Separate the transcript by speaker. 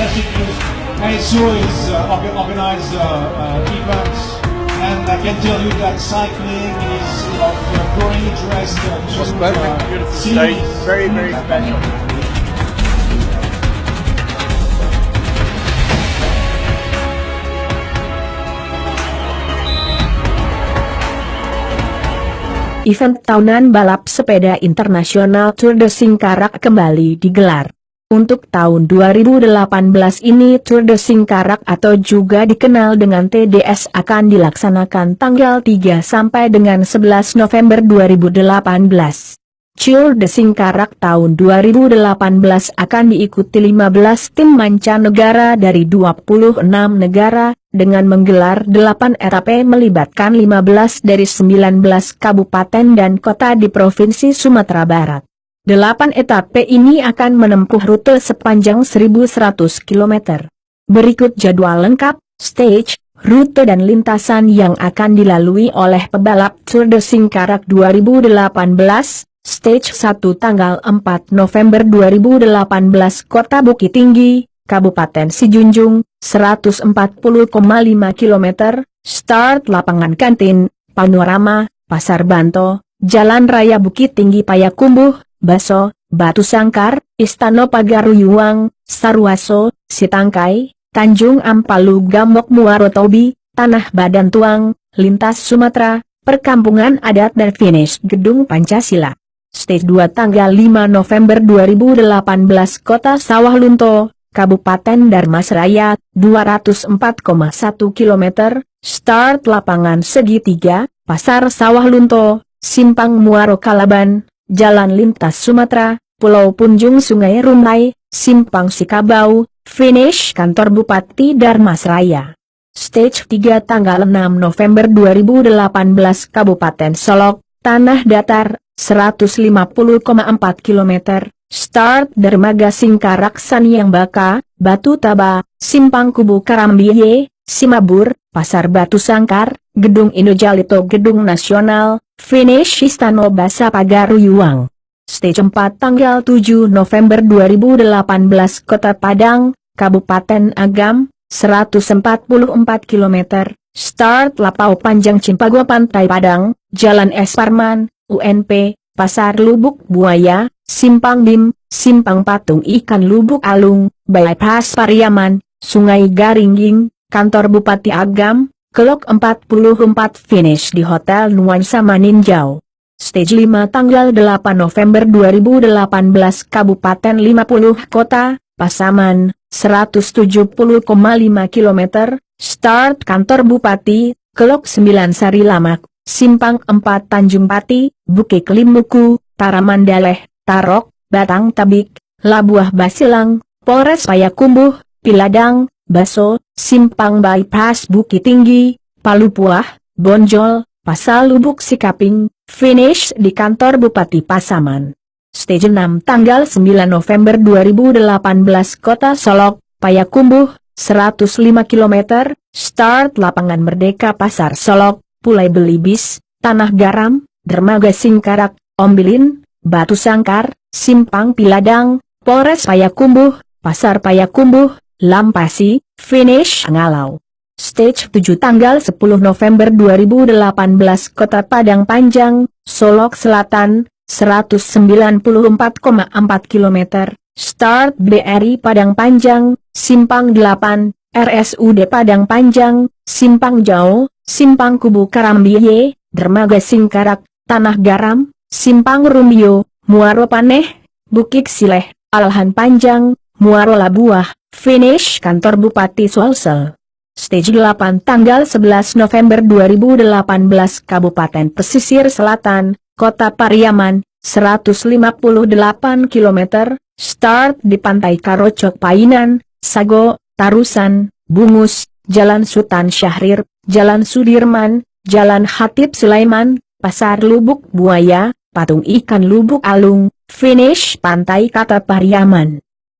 Speaker 1: fantastic news. ISO is organize events, and I can tell you that cycling is of growing interest to
Speaker 2: Just perfect, beautiful stage, very, very special.
Speaker 3: Event tahunan balap sepeda internasional Tour de Singkarak kembali digelar. Untuk tahun 2018 ini Tour de Singkarak atau juga dikenal dengan TDS akan dilaksanakan tanggal 3 sampai dengan 11 November 2018. Tour de Singkarak tahun 2018 akan diikuti 15 tim mancanegara dari 26 negara, dengan menggelar 8 etape melibatkan 15 dari 19 kabupaten dan kota di Provinsi Sumatera Barat. 8 etape ini akan menempuh rute sepanjang 1.100 km. Berikut jadwal lengkap, stage, rute dan lintasan yang akan dilalui oleh pebalap Tour de Singkarak 2018. Stage 1 tanggal 4 November 2018 Kota Bukit Tinggi, Kabupaten Sijunjung, 140,5 km, start lapangan kantin, panorama, Pasar Banto, Jalan Raya Bukit Tinggi Payakumbuh, Baso, Batu Sangkar, Istana Pagaruyuang, Sarwaso, Sitangkai, Tanjung Ampalu Gambok Muaro Tobi, Tanah Badan Tuang, Lintas Sumatera, Perkampungan Adat dan finish Gedung Pancasila. Stage 2 tanggal 5 November 2018 Kota Sawah Lunto, Kabupaten Darmasraya, 204,1 km, start lapangan segitiga, Pasar Sawah Lunto, Simpang Muaro Kalaban, Jalan Lintas Sumatera, Pulau Punjung Sungai Rumai, Simpang Sikabau, finish Kantor Bupati Darmasraya. Stage 3 tanggal 6 November 2018 Kabupaten Solok, Tanah Datar, 150,4 km, start Dermaga Singkarak Saniang Baka, Batu Taba, Simpang Kubu Karambiye, Simabur, Pasar Batu Sangkar, Gedung Indojalito Gedung Nasional, finish Istana Basa Pagaruyuang. Stage 4 tanggal 7 November 2018 Kota Padang, Kabupaten Agam, 144 km, start Lapau Panjang Cimpago Pantai Padang, Jalan Es Parman, UNP, Pasar Lubuk Buaya, Simpang Dim, Simpang Patung Ikan Lubuk Alung, Bypass Pariaman, Sungai Garingging, Kantor Bupati Agam, Kelok 44 finish di Hotel Nuansa Maninjau. Stage 5 tanggal 8 November 2018 Kabupaten 50 Kota, Pasaman, 170,5 km, start Kantor Bupati, Kelok 9 Sari Lamak, Simpang 4 Tanjung Pati, Bukit Limuku, Taramandaleh, Tarok, Batang Tabik, Labuah Basilang, Polres Payakumbuh, Piladang, Baso, Simpang Bypass Bukit Tinggi, Palupuah, Bonjol, Pasar Lubuk Sikaping, finish di Kantor Bupati Pasaman. Stage 6 tanggal 9 November 2018 Kota Solok, Payakumbuh, 105 km, start Lapangan Merdeka Pasar Solok, Pulai Belibis, Tanah Garam, Dermaga Singkarak, Ombilin, Batu Sangkar, Simpang Piladang, Polres Payakumbuh, Pasar Payakumbuh, Lampasi, finish Ngalau. Stage 7 tanggal 10 November 2018 Kota Padang Panjang, Solok Selatan, 194,4 km, start BRI Padang Panjang, Simpang 8, RSUD Padang Panjang, Simpang Jauh, Simpang Kubu Karambiye, Dermaga Singkarak, Tanah Garam, Simpang Rumbio, Muaro Paneh, Bukit Sileh, Alhan Panjang, Muaro Labuah, finish Kantor Bupati Sulsel. Stage 8 tanggal 11 November 2018 Kabupaten Pesisir Selatan, Kota Pariaman, 158 km, start di Pantai Karocok Painan, Sago, Tarusan, Bungus, Jalan Sultan Syahrir, Jalan Sudirman, Jalan Hatip Sulaiman, Pasar Lubuk Buaya, Patung Ikan Lubuk Alung, finish Pantai Kota Pariaman.